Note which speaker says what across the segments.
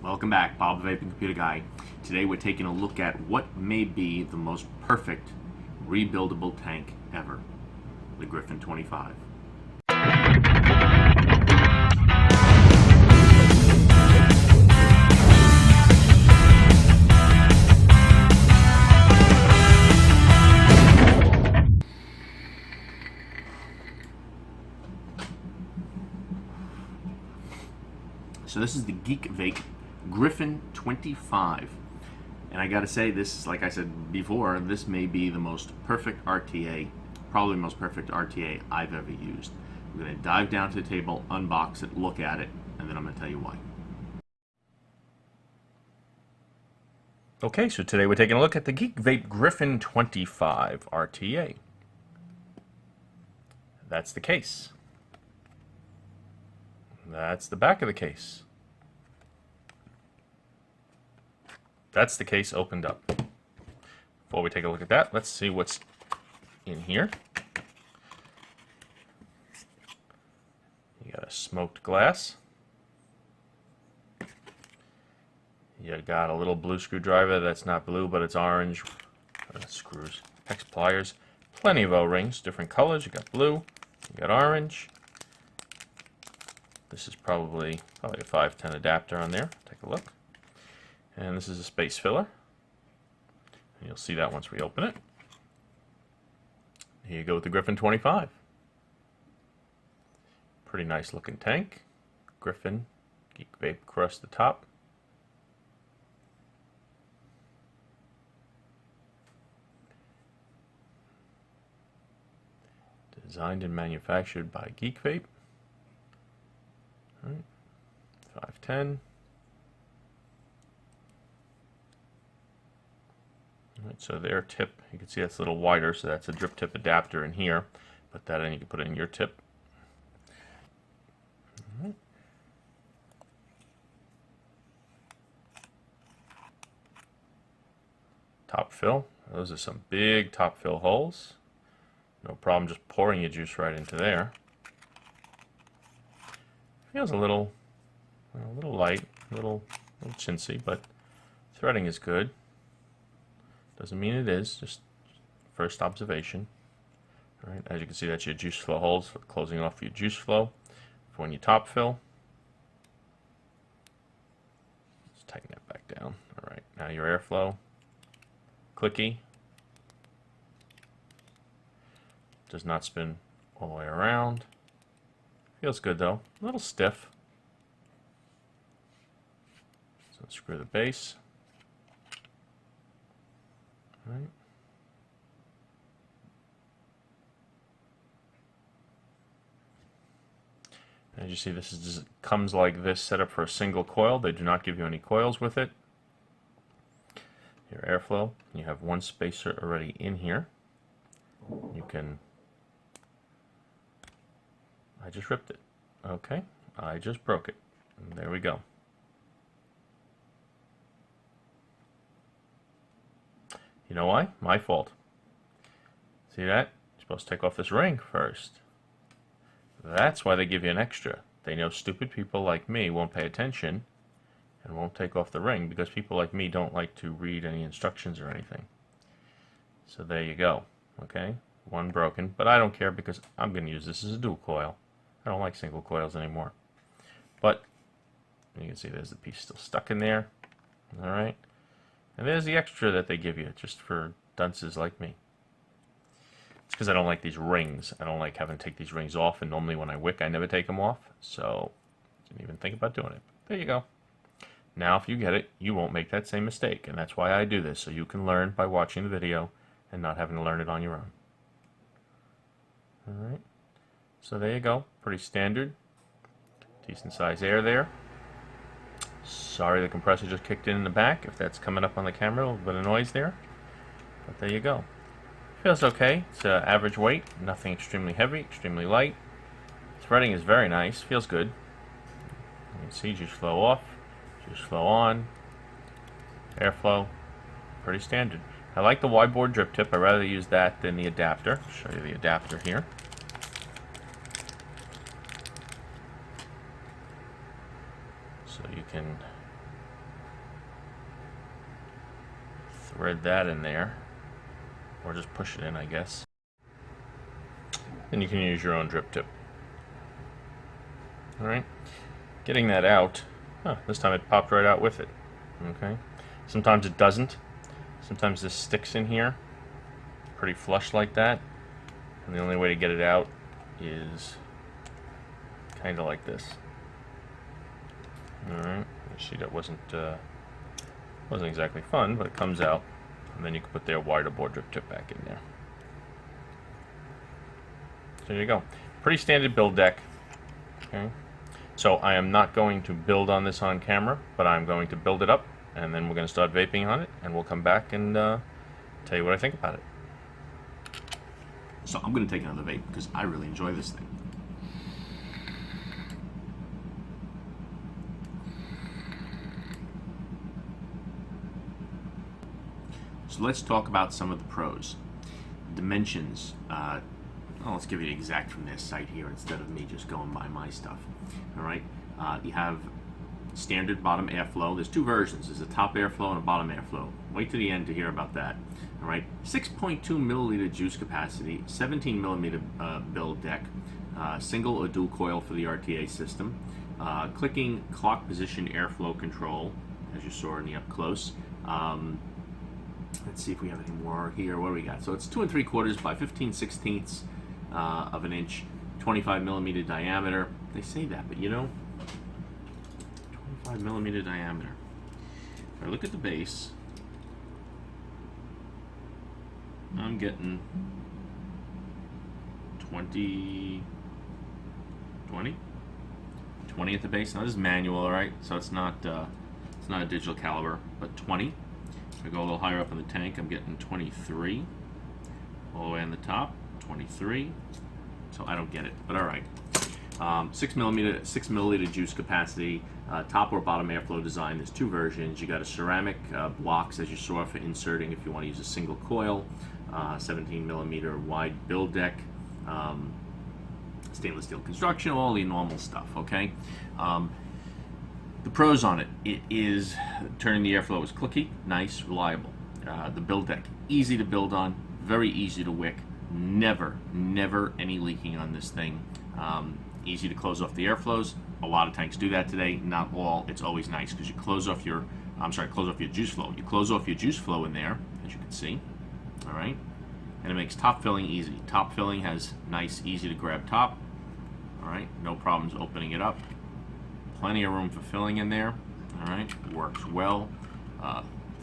Speaker 1: Welcome back, Bob the Vaping Computer Guy. Today we're taking a look at what may be the most perfect rebuildable tank ever, the Griffin 25. So this is the Geekvape Griffin 25. And I gotta say, this, like I said before, this may be the most perfect RTA, probably the most perfect RTA I've ever used. We're gonna dive down to the table, unbox it, look at it, and then I'm gonna tell you why. Okay, so today we're taking a look at the Geekvape Griffin 25 RTA. That's the case. That's the back of the case. That's the case opened up. Before we take a look at that, let's see what's in here. You got a smoked glass. You got a little blue screwdriver that's not blue, but it's orange. Screws, hex pliers, plenty of O-rings, different colors. You got blue, you got orange. This is probably a 510 adapter on there. Take a look. And this is a space filler. And you'll see that once we open it. Here you go with the Griffin 25. Pretty nice looking tank. Griffin, Geekvape across the top. Designed and manufactured by Geekvape. Right. 510. Right, so their tip, you can see that's a little wider, so that's a drip tip adapter in here. Put that in, you can put it in your tip. Right. Top fill. Those are some big top fill holes. No problem just pouring your juice right into there. Feels a little light, a little chintzy, but threading is good. Doesn't mean it is, just first observation. All right, as you can see, that's your juice flow holes for closing off your juice flow for when you top fill. Let's tighten that back down. All right, now your airflow. Clicky. Does not spin all the way around. Feels good though, a little stiff. So screw the base. All right. As you see, this is comes like this, set up for a single coil. They do not give you any coils with it. Your airflow, you have one spacer already in here. You can. I just ripped it. Okay, I just broke it. And there we go. You know why? My fault. See that? You're supposed to take off this ring first. That's why they give you an extra. They know stupid people like me won't pay attention and won't take off the ring because people like me don't like to read any instructions or anything. So there you go. Okay, one broken, but I don't care because I'm going to use this as a dual coil. I don't like single coils anymore. But you can see there's the piece still stuck in there. All right. And there's the extra that they give you just for dunces like me. It's because I don't like these rings. I don't like having to take these rings off. And normally when I wick, I never take them off. So I didn't even think about doing it. But there you go. Now if you get it, you won't make that same mistake. And that's why I do this. So you can learn by watching the video and not having to learn it on your own. All right. So there you go, pretty standard, decent size air there. Sorry the compressor just kicked in the back, if that's coming up on the camera, a little bit of noise there. But there you go. Feels okay, it's average weight, nothing extremely heavy, extremely light. Threading is very nice, feels good. You can see juice flow off, juice flow on, airflow, pretty standard. I like the wide board drip tip, I'd rather use that than the adapter. I'll show you the adapter here. So you can thread that in there, or just push it in, I guess. Then you can use your own drip tip. Alright, getting that out, this time it popped right out with it. Okay, sometimes it doesn't. Sometimes this sticks in here pretty flush like that, and the only way to get it out is kind of like this. Alright, you see that wasn't exactly fun, but it comes out, and then you can put their wire to board drip tip back in there. So there you go. Pretty standard build deck. Okay. So I am not going to build on this on camera, but I'm going to build it up, and then we're going to start vaping on it, and we'll come back and tell you what I think about it.
Speaker 2: So I'm going to take another vape because I really enjoy this thing. So let's talk about some of the pros. Dimensions. Let's give you the exact from their site here instead of me just going by my stuff. All right. You have standard bottom airflow. There's two versions. There's a top airflow and a bottom airflow. Wait to the end to hear about that. All right. 6.2 milliliter juice capacity, 17 millimeter build deck, single or dual coil for the RTA system, clicking clock position airflow control, as you saw in the up close. Let's see if we have any more here. What do we got? So it's 2 3/4 by 15/16 of an inch, 25 millimeter diameter. They say that, but you know, 25 millimeter diameter. If I look at the base, I'm getting 20 at the base. Now this is manual, all right? So it's not a digital caliber, but 20. If I go a little higher up in the tank, I'm getting 23. All the way on the top, 23. So I don't get it, but all right. 6 milliliter juice capacity, top or bottom airflow design. There's two versions. You got a ceramic blocks, as you saw, for inserting if you want to use a single coil, 17 millimeter wide build deck, stainless steel construction, all the normal stuff. Okay. The pros on it: it is turning the airflow is clicky, nice, reliable. The build deck, easy to build on, very easy to wick. Never any leaking on this thing. Easy to close off the airflows. A lot of tanks do that today. Not all. It's always nice because you close off your juice flow. You close off your juice flow in there, as you can see. All right, and it makes top filling easy. Top filling has nice, easy to grab top. All right, no problems opening it up. Plenty of room for filling in there. All right, works well.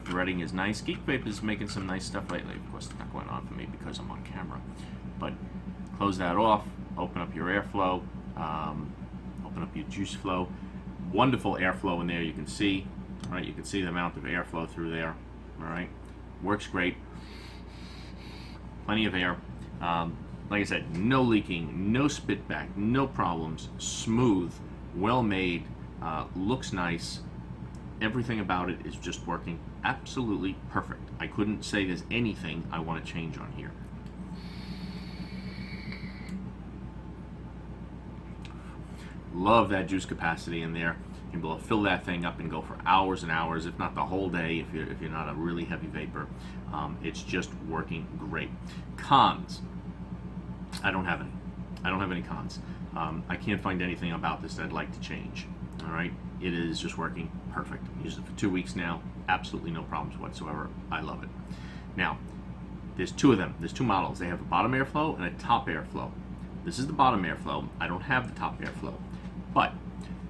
Speaker 2: Threading is nice. Geekvape is making some nice stuff lately. Of course, it's not going on for me because I'm on camera. But close that off. Open up your airflow. Open up your juice flow. Wonderful airflow in there. You can see. All right, you can see the amount of airflow through there. All right, works great. Plenty of air. Like I said, no leaking, no spit back, no problems. Smooth. Well made, looks nice. Everything about it is just working absolutely perfect. I couldn't say there's anything I want to change on here. Love that juice capacity in there. You'll be able to fill that thing up and go for hours and hours, if not the whole day, if you're not a really heavy vapor. It's just working great. Cons: I don't have any. I don't have any cons. I can't find anything about this that I'd like to change. All right, it is just working perfect. Used it for 2 weeks now. Absolutely no problems whatsoever. I love it. Now, there's two of them. There's two models. They have a bottom airflow and a top airflow. This is the bottom airflow. I don't have the top airflow. But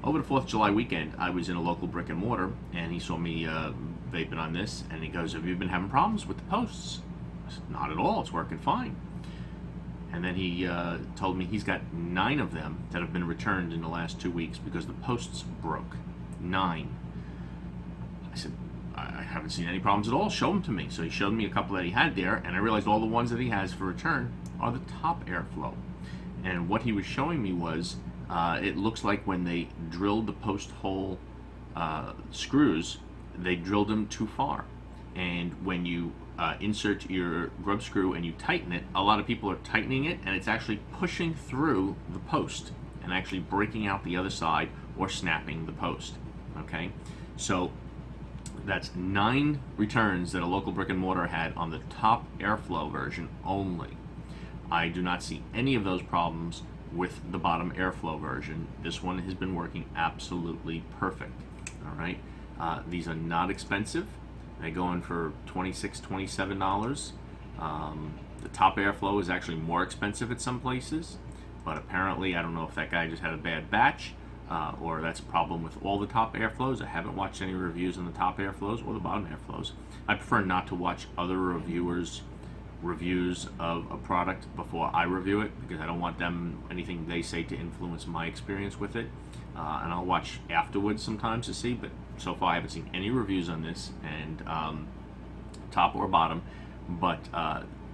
Speaker 2: over the 4th of July weekend, I was in a local brick and mortar, and he saw me vaping on this, and he goes, "Have you been having problems with the posts?" I said, "Not at all. It's working fine." And then he told me he's got 9 of them that have been returned in the last 2 weeks because the posts broke. 9. I said, I haven't seen any problems at all. Show them to me. So he showed me a couple that he had there, and I realized all the ones that he has for return are the top airflow. And what he was showing me was, it looks like when they drilled the post hole screws, they drilled them too far. And when you insert your grub screw and you tighten it, a lot of people are tightening it and it's actually pushing through the post and actually breaking out the other side or snapping the post. Okay, so That's 9 returns that a local brick and mortar had on the top airflow version only. I do not see any of those problems with the bottom airflow version. This one has been working absolutely perfect. All right, these are not expensive. They go in for $26, $27. The top airflow is actually more expensive at some places, but apparently I don't know if that guy just had a bad batch or that's a problem with all the top airflows. I haven't watched any reviews on the top airflows or the bottom airflows. I prefer not to watch other reviewers' reviews of a product before I review it, because I don't want anything they say to influence my experience with it. And I'll watch afterwards sometimes to see, but so far I haven't seen any reviews on this, and top or bottom, but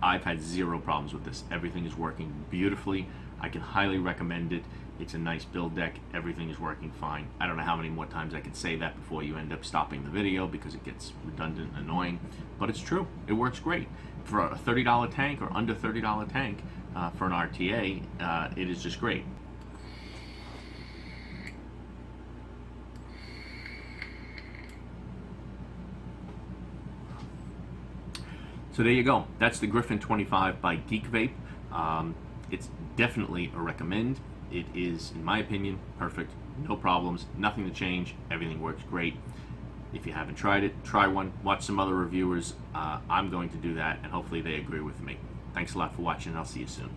Speaker 2: I've had zero problems with this. Everything is working beautifully. I can highly recommend it. It's a nice build deck. Everything is working fine. I don't know how many more times I could say that before you end up stopping the video because it gets redundant and annoying, but it's true. It works great. For a $30 tank or under $30 tank for an RTA, it is just great. So there you go. That's the Griffin 25 by Geekvape. It's definitely a recommend. It is, in my opinion, perfect. No problems, nothing to change. Everything works great. If you haven't tried it, try one. Watch some other reviewers. I'm going to do that, and hopefully they agree with me. Thanks a lot for watching, and I'll see you soon.